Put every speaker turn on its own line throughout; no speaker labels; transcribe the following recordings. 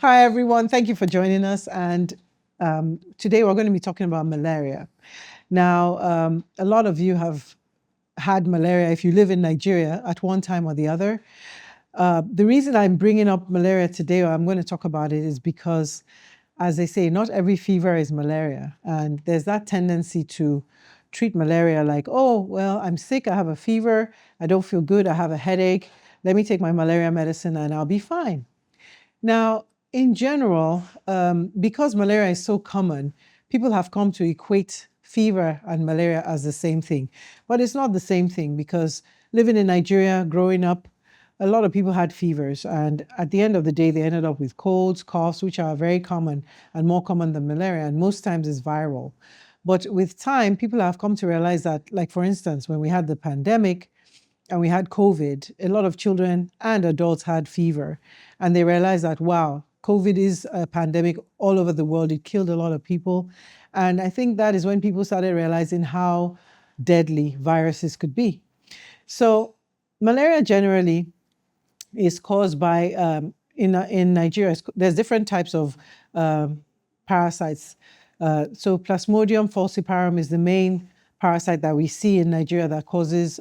Hi, everyone. Thank you for joining us. And today we're going to be talking about malaria. Now, a lot of you have had malaria if you live in Nigeria at one time or the other. The reason I'm bringing up malaria today, or I'm going to talk about it, is because, as they say, not every fever is malaria. And there's that tendency to treat malaria like, oh, well, I'm sick, I have a fever, I don't feel good, I have a headache. Let me take my malaria medicine and I'll be fine. Now, in general, because malaria is so common, people have come to equate fever and malaria as the same thing. But it's not the same thing because living in Nigeria, growing up, a lot of people had fevers. And at the end of the day, they ended up with colds, coughs, which are very common and more common than malaria. And most times it's viral. But with time, people have come to realize that, like, for instance, when we had the pandemic, and we had COVID, a lot of children and adults had fever. And they realized that, wow, COVID is a pandemic all over the world. It killed a lot of people. And I think that is when people started realizing how deadly viruses could be. So malaria generally is caused by, in Nigeria, there's different types of parasites. So Plasmodium falciparum is the main parasite that we see in Nigeria that causes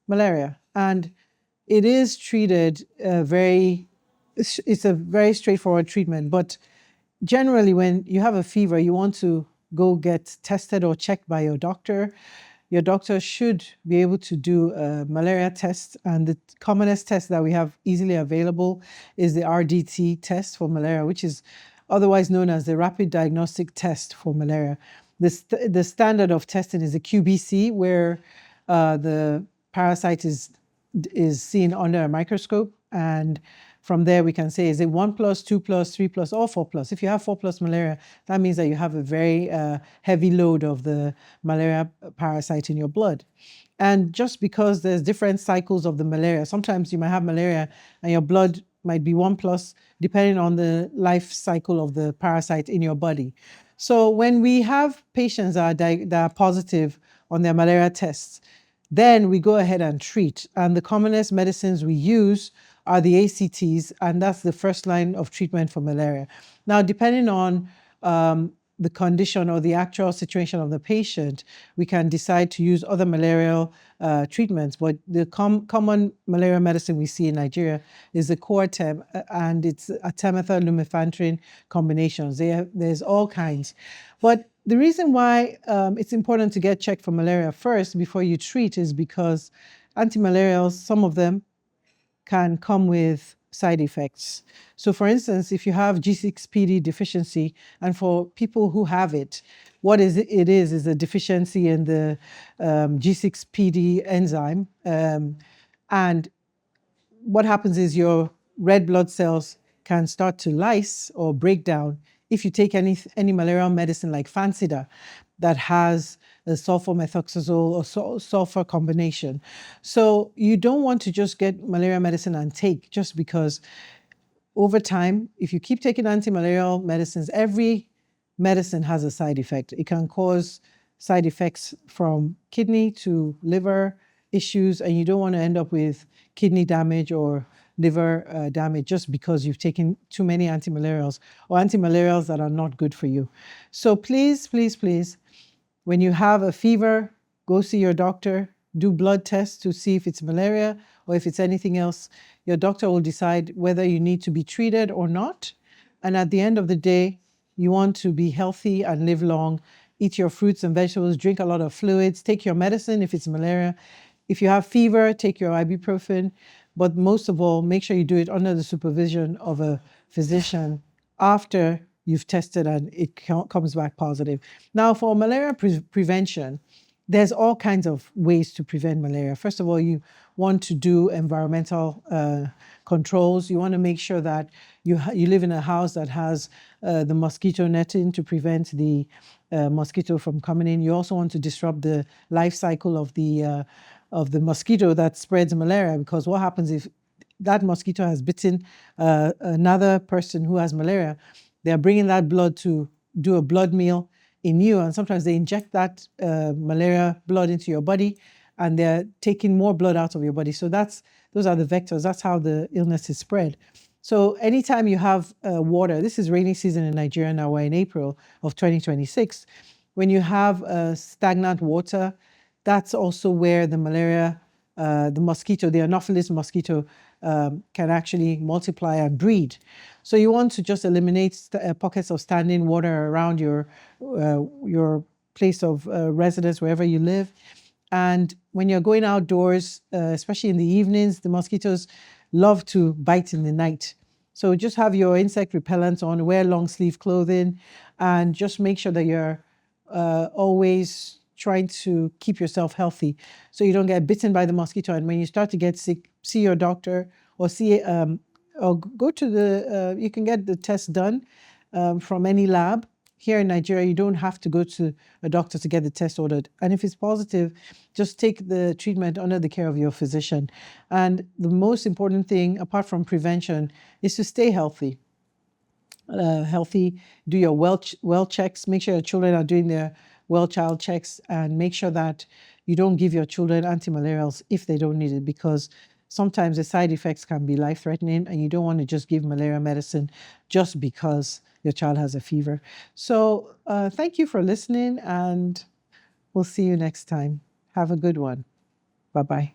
malaria. And it is treated it's a very straightforward treatment. But generally, when you have a fever, you want to go get tested or checked by your doctor. Your doctor should be able to do a malaria test. And the commonest test that we have easily available is the RDT test for malaria, which is otherwise known as the Rapid Diagnostic Test for Malaria. The standard of testing is the QBC, where the parasite is seen under a microscope, and from there we can say, is it 1+, 2+, 3+, or 4+? If you have 4+ malaria, that means that you have a very heavy load of the malaria parasite in your blood. And just because there's different cycles of the malaria, sometimes you might have malaria and your blood might be 1+, depending on the life cycle of the parasite in your body. So when we have patients that are positive on their malaria tests, then we go ahead and treat. And the commonest medicines we use are the ACTs, and that's the first line of treatment for malaria. Now, depending on the condition or the actual situation of the patient, we can decide to use other malarial treatments. But the common malaria medicine we see in Nigeria is the Coartem, and it's artemether lumefantrine combinations. There's all kinds. But the reason why it's important to get checked for malaria first before you treat is because antimalarials, some of them, can come with side effects. So for instance, if you have G6PD deficiency, and for people who have it, what is it is a deficiency in the G6PD enzyme. And what happens is your red blood cells can start to lyse or break down if you take any malarial medicine like Fancida that has a sulfur methoxazole or sulfur combination. So you don't want to just get malaria medicine and take just because over time, if you keep taking anti-malarial medicines, every medicine has a side effect. It can cause side effects from kidney to liver issues, and you don't want to end up with kidney damage or liver damage just because you've taken too many antimalarials or antimalarials that are not good for you. So please, please, please, when you have a fever, go see your doctor, do blood tests to see if it's malaria or if it's anything else. Your doctor will decide whether you need to be treated or not. And at the end of the day, you want to be healthy and live long. Eat your fruits and vegetables, drink a lot of fluids, take your medicine if it's malaria. If you have fever, take your ibuprofen. But most of all, make sure you do it under the supervision of a physician after you've tested and it comes back positive. Now, for malaria prevention, there's all kinds of ways to prevent malaria. First of all, you want to do environmental controls. You want to make sure that you live in a house that has the mosquito netting to prevent the mosquito from coming in. You also want to disrupt the life cycle of the mosquito that spreads malaria, because what happens if that mosquito has bitten another person who has malaria? They're bringing that blood to do a blood meal in you, and sometimes they inject that malaria blood into your body, and they're taking more blood out of your body. So those are the vectors. That's how the illness is spread. So anytime you have water, this is rainy season in Nigeria now, we're in April of 2026. When you have stagnant water, that's also where the malaria, the mosquito, the Anopheles mosquito can actually multiply and breed. So you want to just eliminate pockets of standing water around your place of residence, wherever you live. And when you're going outdoors, especially in the evenings, the mosquitoes love to bite in the night. So just have your insect repellent on, wear long sleeve clothing, and just make sure that you're always trying to keep yourself healthy so you don't get bitten by the mosquito. And when you start to get sick, see your doctor or go to you can get the test done from any lab. Here in Nigeria, you don't have to go to a doctor to get the test ordered. And if it's positive, just take the treatment under the care of your physician. And the most important thing, apart from prevention, is to stay healthy. Do your well checks, make sure your children are doing their well child checks, and make sure that you don't give your children antimalarials if they don't need it, because sometimes the side effects can be life-threatening and you don't want to just give malaria medicine just because your child has a fever. So thank you for listening, and we'll see you next time. Have a good one. Bye-bye.